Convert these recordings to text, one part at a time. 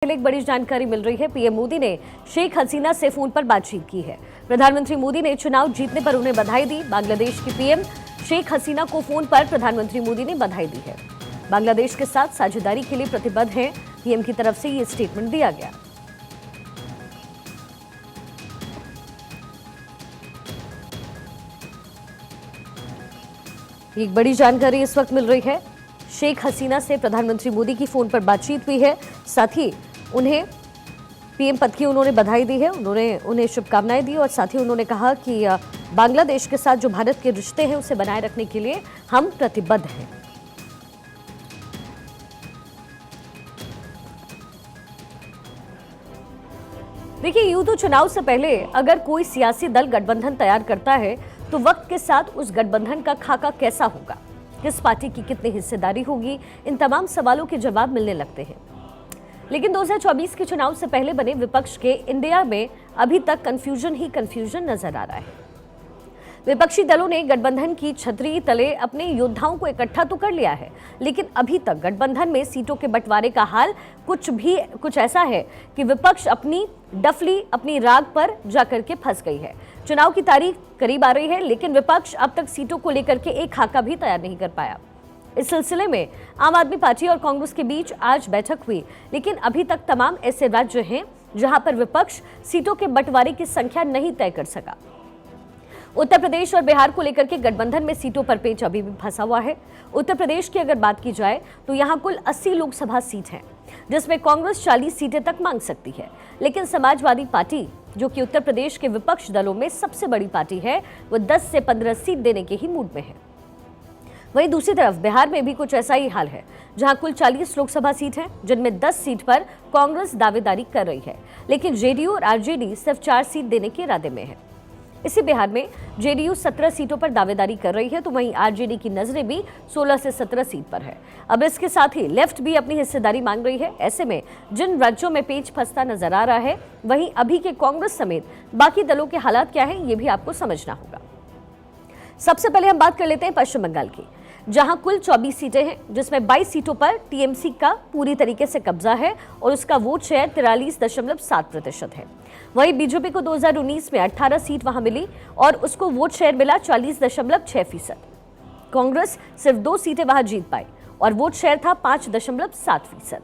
एक बड़ी जानकारी मिल रही है। पीएम मोदी ने शेख हसीना से फोन पर बातचीत की है। प्रधानमंत्री मोदी ने चुनाव जीतने पर उन्हें बधाई दी। बांग्लादेश की पीएम शेख हसीना को फोन पर प्रधानमंत्री मोदी ने बधाई दी है। बांग्लादेश के साथ साझेदारी के लिए प्रतिबद्ध हैं। पीएम की तरफ से ये स्टेटमेंट दिया गया। एक बड़ी जानकारी इस वक्त मिल रही है। शेख हसीना से प्रधानमंत्री मोदी की फोन पर बातचीत हुई है। साथ ही उन्हें पीएम पद की उन्होंने बधाई दी है। उन्हें शुभकामनाएं दी और साथ ही उन्होंने कहा कि बांग्लादेश के साथ जो भारत के रिश्ते हैं उसे बनाए रखने के लिए हम प्रतिबद्ध हैं। देखिए, यूं तो चुनाव से पहले अगर कोई सियासी दल गठबंधन तैयार करता है तो वक्त के साथ उस गठबंधन का खाका कैसा होगा, किस पार्टी की कितनी हिस्सेदारी होगी, इन तमाम सवालों के जवाब मिलने लगते हैं। लेकिन 2024 के चुनाव से पहले बने विपक्ष के इंडिया में अभी तक कंफ्यूजन ही कंफ्यूजन नजर आ रहा है। विपक्षी दलों ने गठबंधन की छतरी तले अपने योद्धाओं को इकट्ठा तो कर लिया है, लेकिन अभी तक गठबंधन में सीटों के बंटवारे का हाल कुछ ऐसा है कि विपक्ष अपनी डफली अपनी राग पर जाकर के फंस गई है। चुनाव की तारीख करीब आ रही है, लेकिन विपक्ष अब तक सीटों को लेकर के एक खाका भी तैयार नहीं कर पाया। इस सिलसिले में आम आदमी पार्टी और कांग्रेस के बीच आज बैठक हुई, लेकिन अभी तक तमाम ऐसे राज्य हैं जहां पर विपक्ष सीटों के बंटवारे की संख्या नहीं तय कर सका। उत्तर प्रदेश और बिहार को लेकर के गठबंधन में सीटों पर पेच अभी भी फंसा हुआ है। उत्तर प्रदेश की अगर बात की जाए तो यहां कुल 80 लोकसभा सीट हैं, जिसमें कांग्रेस 40 सीटें तक मांग सकती है, लेकिन समाजवादी पार्टी, जो कि उत्तर प्रदेश के विपक्ष दलों में सबसे बड़ी पार्टी है, वो 10 से 15 सीट देने के ही मूड में है। वहीं दूसरी तरफ बिहार में भी कुछ ऐसा ही हाल है, जहां कुल 40 लोकसभा सीट हैं, जिनमें 10 सीट पर कांग्रेस दावेदारी कर रही है, लेकिन जेडीयू और आरजेडी सिर्फ 4 सीट देने के इरादे में है। इसी बिहार में जेडीयू 17 सीटों पर दावेदारी कर रही है, तो वहीं आरजेडी की नजरें भी 16 से 17 सीट पर है। अब इसके साथ ही लेफ्ट भी अपनी हिस्सेदारी मांग रही है। ऐसे में जिन राज्यों में पेच फंसता नजर आ रहा है, वहीं अभी के कांग्रेस समेत बाकी दलों के हालात क्या है, ये भी आपको समझना होगा। सबसे पहले हम बात कर लेते हैं पश्चिम बंगाल की, जहां कुल 24 सीटें हैं, जिसमें 22 सीटों पर टीएमसी का पूरी तरीके से कब्जा है और उसका वोट शेयर 43.7% है। वहीं बीजेपी को 2019 में 18 सीट वहां मिली और उसको वोट शेयर मिला 40.6%। कांग्रेस सिर्फ 2 सीटें वहां जीत पाई और वोट शेयर था 5.7%।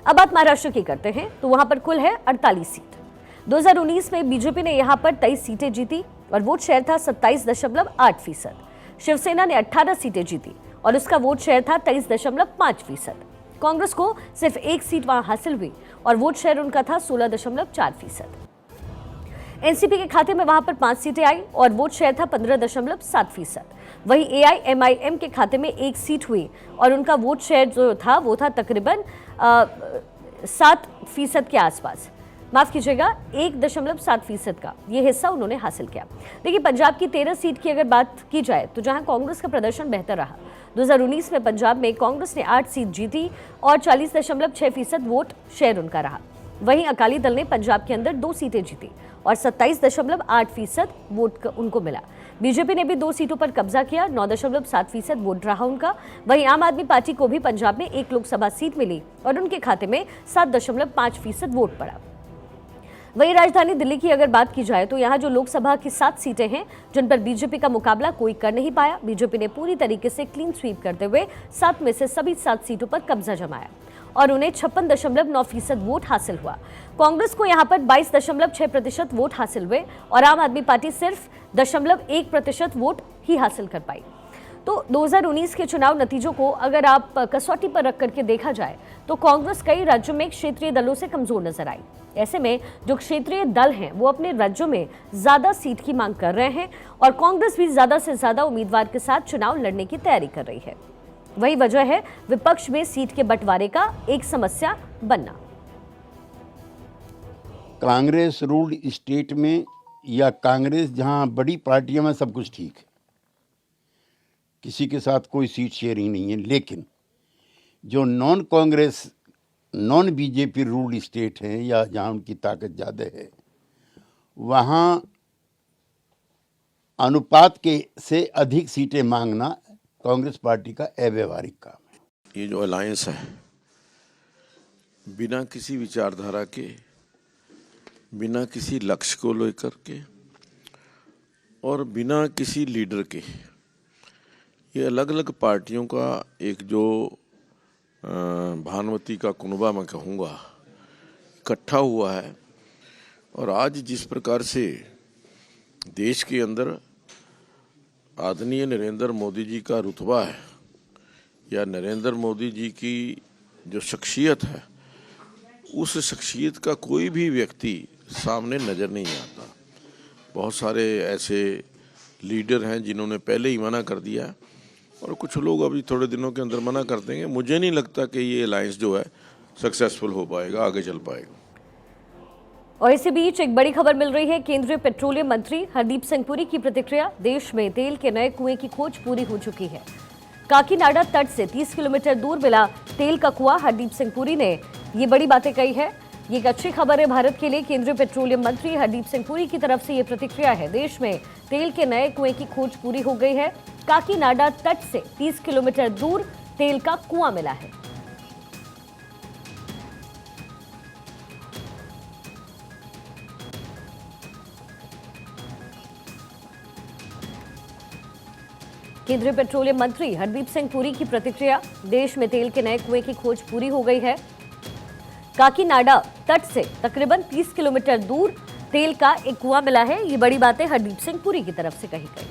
अब बात महाराष्ट्र की करते हैं, तो वहां पर कुल है 48 सीट। 2019 में बीजेपी ने यहां पर 23 सीटें जीती और वोट शेयर था 27.8%। शिवसेना ने 18 सीटें जीती और उसका वोट शेयर था 23.5%। कांग्रेस को सिर्फ 1 सीट वहां हासिल हुई और वोट शेयर उनका था 16.4%। एनसीपी के खाते में वहां पर 5 सीटें आई और वोट शेयर था 15.7%। वहीं एआईएमआईएम के खाते में 1 सीट हुई और उनका वोट शेयर जो था वो था तकरीबन 7% के आसपास, माफ कीजिएगा 1.7% का ये हिस्सा उन्होंने हासिल किया। देखिए, पंजाब की 13 सीट की अगर बात की जाए तो जहां कांग्रेस का प्रदर्शन बेहतर रहा। 2019 में पंजाब में कांग्रेस ने 8 सीट जीती और 40.6% वोट शेयर उनका रहा। वहीं अकाली दल ने पंजाब के अंदर 2 सीटें जीती और 27.8% वोट उनको मिला। बीजेपी ने भी 2 सीटों पर कब्जा किया, 9.7% वोट रहा उनका। वहीं आम आदमी पार्टी को भी पंजाब में 1 लोकसभा सीट मिली और उनके खाते में 7.5% वोट पड़ा। वहीं राजधानी दिल्ली की अगर बात की जाए तो यहाँ जो लोकसभा की 7 सीटें हैं, जिन पर बीजेपी का मुकाबला कोई कर नहीं पाया। बीजेपी ने पूरी तरीके से क्लीन स्वीप करते हुए 7 में से सभी 7 सीटों पर कब्जा जमाया और उन्हें 56.9% वोट हासिल हुआ। कांग्रेस को यहाँ पर 22.6% वोट हासिल हुए और आम आदमी पार्टी सिर्फ 0.1% वोट ही हासिल कर पाई। तो 2019 के चुनाव नतीजों को अगर आप कसौटी पर रख करके देखा जाए तो कांग्रेस कई राज्यों में क्षेत्रीय दलों से कमजोर नजर आई। ऐसे में जो क्षेत्रीय दल हैं वो अपने राज्यों में ज्यादा सीट की मांग कर रहे हैं और कांग्रेस भी ज्यादा से ज्यादा उम्मीदवार के साथ चुनाव लड़ने की तैयारी कर रही है। वही वजह है विपक्ष में सीट के बंटवारे का एक समस्या बनना। कांग्रेस रूल्ड स्टेट में या कांग्रेस जहां बड़ी पार्टियों में सब कुछ ठीक है, किसी के साथ कोई सीट शेयरिंग नहीं है, लेकिन जो नॉन बीजेपी रूल्ड स्टेट हैं या जहां उनकी ताकत ज़्यादा है, वहां अनुपात के से अधिक सीटें मांगना कांग्रेस पार्टी का अव्यावहारिक काम है। ये जो अलायंस है बिना किसी विचारधारा के, बिना किसी लक्ष्य को लेकर के और बिना किसी लीडर के, ये अलग अलग पार्टियों का एक जो भानुमति का कुनबा मैं कहूँगा इकट्ठा हुआ है। और आज जिस प्रकार से देश के अंदर आदरणीय नरेंद्र मोदी जी का रुतबा है या नरेंद्र मोदी जी की जो शख्सियत है, उस शख्सियत का कोई भी व्यक्ति सामने नज़र नहीं आता। बहुत सारे ऐसे लीडर हैं जिन्होंने पहले ही मना कर दिया है और कुछ लोग अभी थोड़े दिनों के अंदर मना कर देंगे। मुझे नहीं लगता कि ये अलायंस जो है सक्सेसफुल हो पाएगा, आगे चल पाएगा। और इसी बीच एक बड़ी खबर मिल रही है। केंद्रीय पेट्रोलियम मंत्री हरदीप सिंह पुरी की प्रतिक्रिया। देश में तेल के नए कुएं की खोज पूरी हो चुकी है। काकीनाडा तट से 30 किलोमीटर दूर मिला तेल का कुआं। हरदीप सिंह पुरी ने ये बड़ी बातें कही है। ये एक अच्छी खबर है भारत के लिए। केंद्रीय पेट्रोलियम मंत्री हरदीप सिंह पुरी की तरफ से ये प्रतिक्रिया है। देश में तेल के नए कुएं की खोज पूरी हो गई है। काकीनाडा तट से 30 किलोमीटर दूर तेल का कुआं मिला है। केंद्रीय पेट्रोलियम मंत्री हरदीप सिंह पुरी की प्रतिक्रिया। देश में तेल के नए कुएं की खोज पूरी हो गई है। काकीनाडा तट से तकरीबन 30 किलोमीटर दूर तेल का एक कुआं मिला है। ये बड़ी बातें हरदीप सिंह पुरी की तरफ से कही गई।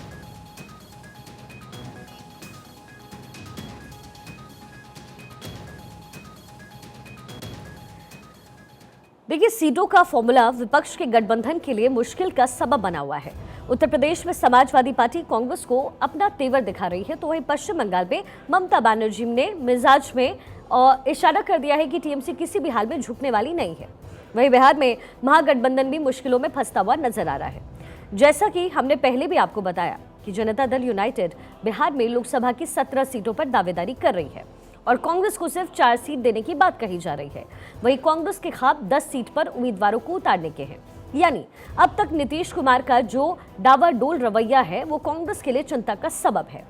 देखिए, सीटों का फॉर्मूला विपक्ष के गठबंधन के लिए मुश्किल का सबब बना हुआ है। उत्तर प्रदेश में समाजवादी पार्टी कांग्रेस को अपना तेवर दिखा रही है, तो वहीं पश्चिम बंगाल में ममता बनर्जी ने मिजाज में इशारा कर दिया है कि टीएमसी किसी भी हाल में झुकने वाली नहीं है। वहीं बिहार में महागठबंधन भी मुश्किलों में फंसता हुआ नजर आ रहा है। जैसा कि हमने पहले भी आपको बताया कि जनता दल यूनाइटेड बिहार में लोकसभा की 17 सीटों पर दावेदारी कर रही है और कांग्रेस को सिर्फ 4 सीट देने की बात कही जा रही है। वहीं कांग्रेस के ख्वाब 10 सीट पर उम्मीदवारों को उतारने के हैं। यानी अब तक नीतीश कुमार का जो डावाडोल रवैया है वो कांग्रेस के लिए चिंता का सबब है।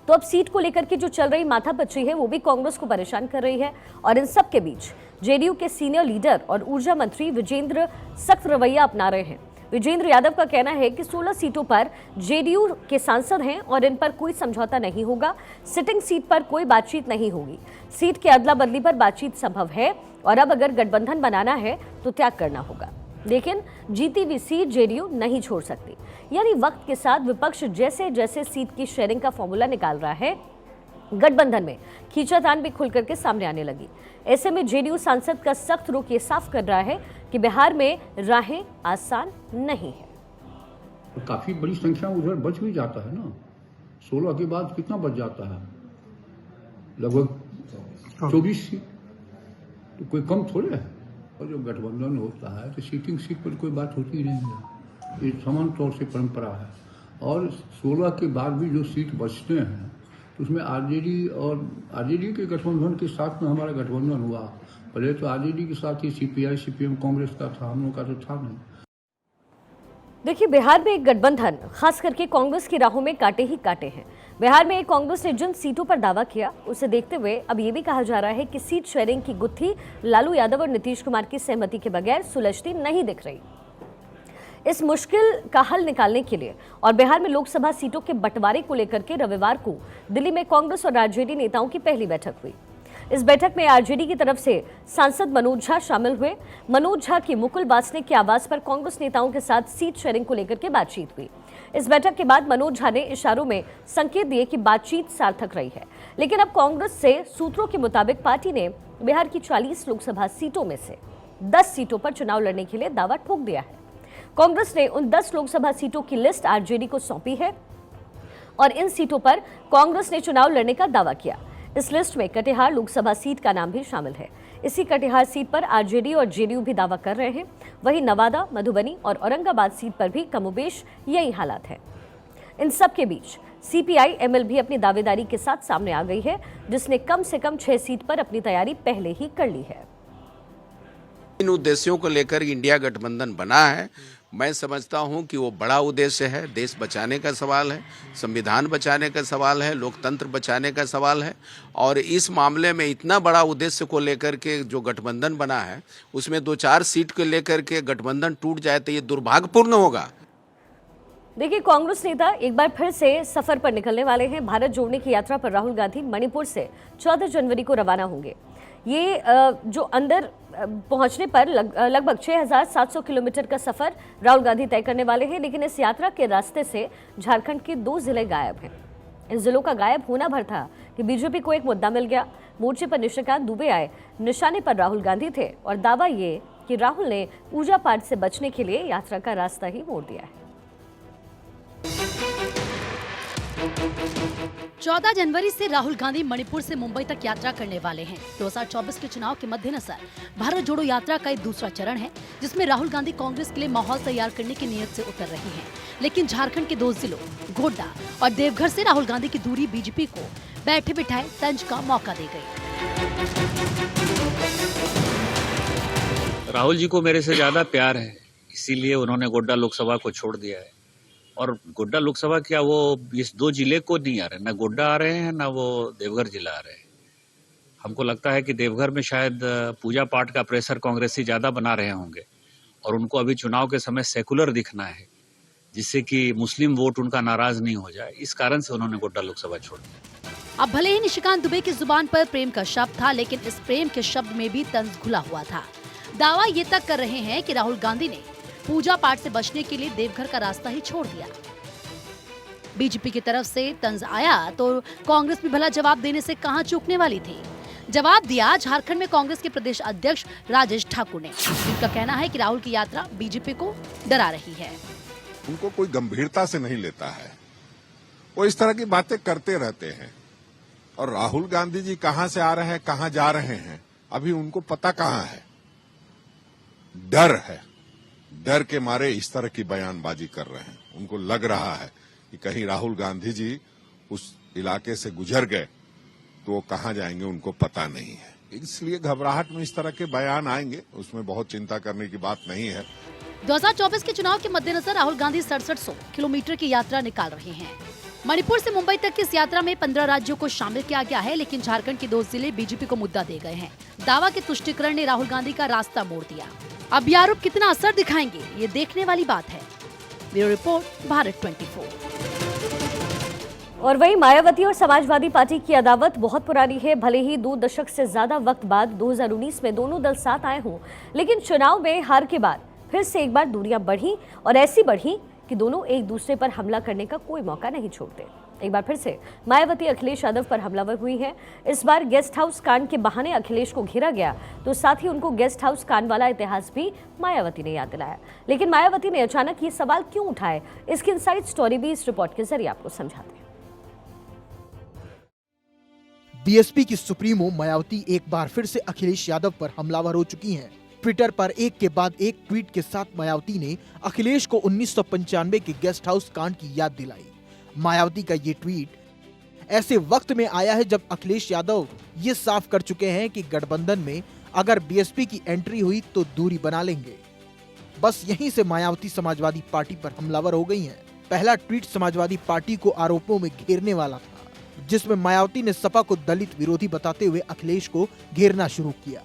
तो अब सीट को लेकर के जो चल रही माथापच्ची है वो भी कांग्रेस को परेशान कर रही है। और इन सब के बीच जेडीयू के सीनियर लीडर और ऊर्जा मंत्री विजेंद्र सख्त रवैया अपना रहे हैं। विजेंद्र यादव का कहना है कि 16 सीटों पर जेडीयू के सांसद हैं और इन पर कोई समझौता नहीं होगा। सिटिंग सीट पर कोई बातचीत नहीं होगी। सीट के अदला बदली पर बातचीत संभव है और अब अगर गठबंधन बनाना है तो त्याग करना होगा, लेकिन जीती हुई सीट जेडीयू नहीं छोड़ सकती। यानी वक्त के साथ विपक्ष जैसे जैसे सीट की शेयरिंग का फॉर्मूला निकाल रहा है, गठबंधन में खींचातान भी खुल करके सामने आने लगी। ऐसे में जेडीयू सांसद का सख्त रुख ये साफ कर रहा है कि बिहार में राहें आसान नहीं है। तो काफी बड़ी संख्या उधर बच भी जाता है ना। 16 के बाद कितना बच जाता है? लगभग 24 सीट। तो कोई कम थोड़े है। और जब गठबंधन होता है तो सीटिंग सीट पर कोई बात होती ही नहीं है। ये समान तौर से परंपरा है। और 16 के बाद भी जो सीट बचते हैं तो उसमें आरजेडी के गठबंधन के साथ में हमारा गठबंधन हुआ। पहले तो आरजेडी के साथ ही सीपीआई सीपीएम कांग्रेस का था, हम लोग का तो था नहीं। देखिए, बिहार में एक गठबंधन खास करके कांग्रेस की राहों में कांटे ही कांटे हैं। बिहार में कांग्रेस ने जिन सीटों पर दावा किया उसे देखते हुए अब ये भी कहा जा रहा है कि सीट शेयरिंग की गुत्थी लालू यादव और नीतीश कुमार की सहमति के बगैर सुलझती नहीं दिख रही। इस मुश्किल का हल निकालने के लिए और बिहार में लोकसभा सीटों के बंटवारे को लेकर के रविवार को दिल्ली में कांग्रेस और आरजेडी नेताओं की पहली बैठक हुई। इस बैठक में आरजेडी की तरफ से सांसद मनोज झा शामिल हुए। मनोज झा की मुकुल वासनिक के आवास पर कांग्रेस नेताओं के साथ सीट शेयरिंग को लेकर के बातचीत हुई। इस बैठक के बाद मनोज झा ने इशारों में संकेत दिए कि बातचीत सार्थक रही है, लेकिन अब कांग्रेस से सूत्रों के मुताबिक पार्टी ने बिहार की 40 लोकसभा सीटों में से 10 सीटों पर चुनाव लड़ने के लिए दावा ठोक दिया है। कांग्रेस ने उन 10 लोकसभा सीटों की लिस्ट आरजेडी को सौंपी है और इन सीटों पर कांग्रेस ने चुनाव लड़ने का दावा किया। इस लिस्ट में कटिहार लोकसभा सीट का नाम भी शामिल है। इसी कटिहार सीट पर आरजेडी और जेडीयू भी दावा कर रहे हैं। वहीं नवादा, मधुबनी और औरंगाबाद सीट पर भी कमोबेश यही हालात है। इन सब के बीच सीपीआई एमएल भी अपनी दावेदारी के साथ सामने आ गई है, जिसने कम से कम 6 सीट पर अपनी तैयारी पहले ही कर ली है। इन उद्देश्यों को लेकर इंडिया गठबंधन बना है। मैं समझता हूं कि वो बड़ा उद्देश्य है, देश बचाने का सवाल है, संविधान बचाने का सवाल है, लोकतंत्र बचाने का सवाल है। और इस मामले में इतना बड़ा उद्देश्य को लेकर के जो गठबंधन बना है, उसमें 2-4 सीट को लेकर के गठबंधन टूट जाए तो ये दुर्भाग्यपूर्ण होगा। देखिए, कांग्रेस नेता एक बार फिर से सफर पर निकलने वाले हैं। भारत जोड़ने की यात्रा पर राहुल गांधी मणिपुर से 14 जनवरी को रवाना होंगे। ये जो अंदर पहुंचने पर लगभग 6,700 किलोमीटर का सफर राहुल गांधी तय करने वाले हैं। लेकिन इस यात्रा के रास्ते से झारखंड के 2 जिले गायब हैं। इन जिलों का गायब होना भर था कि बीजेपी को एक मुद्दा मिल गया। मोर्चे पर निशिकांत दुबे आए, निशाने पर राहुल गांधी थे और दावा ये कि राहुल ने पूजा पाठ से बचने के लिए यात्रा का रास्ता ही मोड़ दिया है। 14 जनवरी से राहुल गांधी मणिपुर से मुंबई तक यात्रा करने वाले हैं। 2024 के चुनाव के मद्देनजर भारत जोड़ो यात्रा का एक दूसरा चरण है, जिसमें राहुल गांधी कांग्रेस के लिए माहौल तैयार करने की नीयत से उतर रहे हैं। लेकिन झारखंड के 2 जिलों गोड्डा और देवघर से राहुल गांधी की दूरी बीजेपी को बैठे बिठाए तंज का मौका दे गई। राहुल जी को मेरे से ज्यादा प्यार है, इसीलिए उन्होंने गोड्डा लोकसभा को छोड़ दिया है। और गोड्डा लोकसभा क्या वो इस 2 जिले को नहीं आ रहे, ना गोड्डा आ रहे हैं ना वो देवघर जिला आ रहे हैं। हमको लगता है कि देवघर में शायद पूजा पाठ का प्रेशर कांग्रेसी ज्यादा बना रहे होंगे और उनको अभी चुनाव के समय सेकुलर दिखना है, जिससे कि मुस्लिम वोट उनका नाराज नहीं हो जाए। इस कारण से उन्होंने गोड्डा लोकसभा छोड़ दिया। अब भले ही निशिकांत दुबे की जुबान पर प्रेम का शब्द था, लेकिन इस प्रेम के शब्द में भी तंज घुला हुआ था। दावा ये तक कर रहे हैं कि राहुल गांधी ने पूजा पाठ से बचने के लिए देवघर का रास्ता ही छोड़ दिया। बीजेपी की तरफ से तंज आया तो कांग्रेस भी भला जवाब देने से कहां चूकने वाली थी। जवाब दिया झारखंड में कांग्रेस के प्रदेश अध्यक्ष राजेश ठाकुर ने। उनका कहना है कि राहुल की यात्रा बीजेपी को डरा रही है। उनको कोई गंभीरता से नहीं लेता है, वो इस तरह की बातें करते रहते हैं। और राहुल गांधी जी कहां से आ रहे हैं, कहां जा रहे हैं, अभी उनको पता कहां है। डर है, डर के मारे इस तरह की बयानबाजी कर रहे हैं। उनको लग रहा है कि कहीं राहुल गांधी जी उस इलाके से गुजर गए तो वो कहां जाएंगे उनको पता नहीं है, इसलिए घबराहट में इस तरह के बयान आएंगे। उसमें बहुत चिंता करने की बात नहीं है। 2024 के चुनाव के मद्देनजर राहुल गांधी 6700 किलोमीटर की यात्रा निकाल रहे हैं। मणिपुर से मुंबई तक की इस यात्रा में 15 राज्यों को शामिल किया गया है, लेकिन झारखंड के 2 जिले बीजेपी को मुद्दा दे गए हैं। दावा के तुष्टीकरण ने राहुल गांधी का रास्ता मोड़ दिया। अब ये आरोप कितना असर दिखाएंगे, ये देखने वाली बात है। Bureau report, Bharat 24। और वहीं मायावती और समाजवादी पार्टी की अदावत बहुत पुरानी है। भले ही 2 दशक से ज्यादा वक्त बाद 2019 में दोनों दल साथ आए हों, लेकिन चुनाव में हार के बाद फिर से एक बार दूरियां बढ़ी और ऐसी बढ़ी कि दोनों एक दूसरे पर हमला करने का कोई मौका नहीं छोड़ते। एक बार फिर से मायावती अखिलेश यादव पर हमलावर हुई हैं। इस बार गेस्ट हाउस कांड के बहाने अखिलेश को घेरा गया, तो साथ ही उनको गेस्ट हाउस कांड वाला इतिहास भी मायावती ने याद दिलाया। लेकिन मायावती ने अचानक ये सवाल क्यों उठाए, इसकी इनसाइड स्टोरी भी इस रिपोर्ट के जरिए आपको समझाते हैं। बीएसपी की सुप्रीमो मायावती एक बार फिर से अखिलेश यादव पर हमलावर हो चुकी हैं। ट्विटर पर एक के बाद एक ट्वीट के साथ मायावती ने अखिलेश को 1995 के गेस्ट हाउस कांड की याद दिलाई। मायावती का ये ट्वीट ऐसे वक्त में आया है जब अखिलेश यादव ये साफ कर चुके हैं कि गठबंधन में अगर बीएसपी की एंट्री हुई तो दूरी बना लेंगे। बस यहीं से मायावती समाजवादी पार्टी पर हमलावर हो गई हैं। पहला ट्वीट समाजवादी पार्टी को आरोपों में घेरने वाला था, जिसमें मायावती ने सपा को दलित विरोधी बताते हुए अखिलेश को घेरना शुरू किया।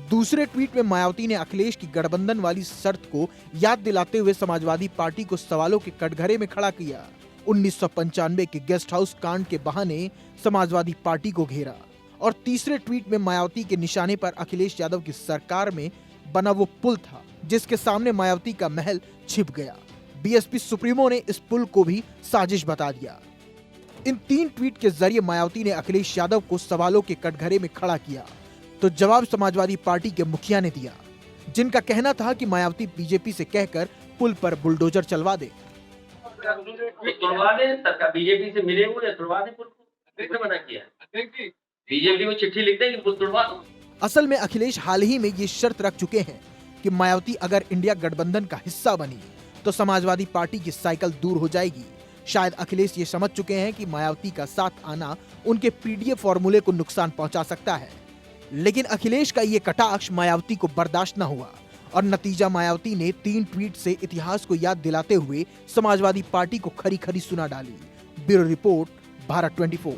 दूसरे ट्वीट में मायावती ने अखिलेश की गठबंधन वाली शर्त को याद दिलाते हुए समाजवादी पार्टी को सवालों के कटघरे में खड़ा किया। 1995 के गेस्ट हाउस कांड के बहाने समाजवादी पार्टी को घेरा। और तीसरे ट्वीट में मायावती के निशाने पर अखिलेश यादव की सरकार में बना वो पुल था, जिसके सामने मायावती का महल छिप गया। बीएसपी सुप्रीमो ने इस पुल को भी साजिश बता दिया। इन 3 ट्वीट के जरिए मायावती ने अखिलेश यादव को सवालों के कटघरे में खड़ा किया, तो जवाब समाजवादी पार्टी के मुखिया ने दिया, जिनका कहना था कि मायावती बीजेपी से कहकर पुल पर बुलडोजर चलवा दे। बीजेपी से मिले हुए तुड़वा दे, पुल को मना किया। बीजेपी में चिट्ठी लिख दे कि पुल तुड़वा दो। असल में अखिलेश हाल ही में ये शर्त रख चुके हैं कि मायावती अगर इंडिया गठबंधन का हिस्सा बनी तो समाजवादी पार्टी की साइकिल दूर हो जाएगी। शायद अखिलेश ये समझ चुके हैं कि मायावती का साथ आना उनके पीडीए फॉर्मूले को नुकसान पहुंचा सकता है। लेकिन अखिलेश का ये कटाक्ष मायावती को बर्दाश्त न हुआ और नतीजा मायावती ने 3 ट्वीट से इतिहास को याद दिलाते हुए समाजवादी पार्टी को खरी खरी सुना डाली। Bureau report, Bharat 24।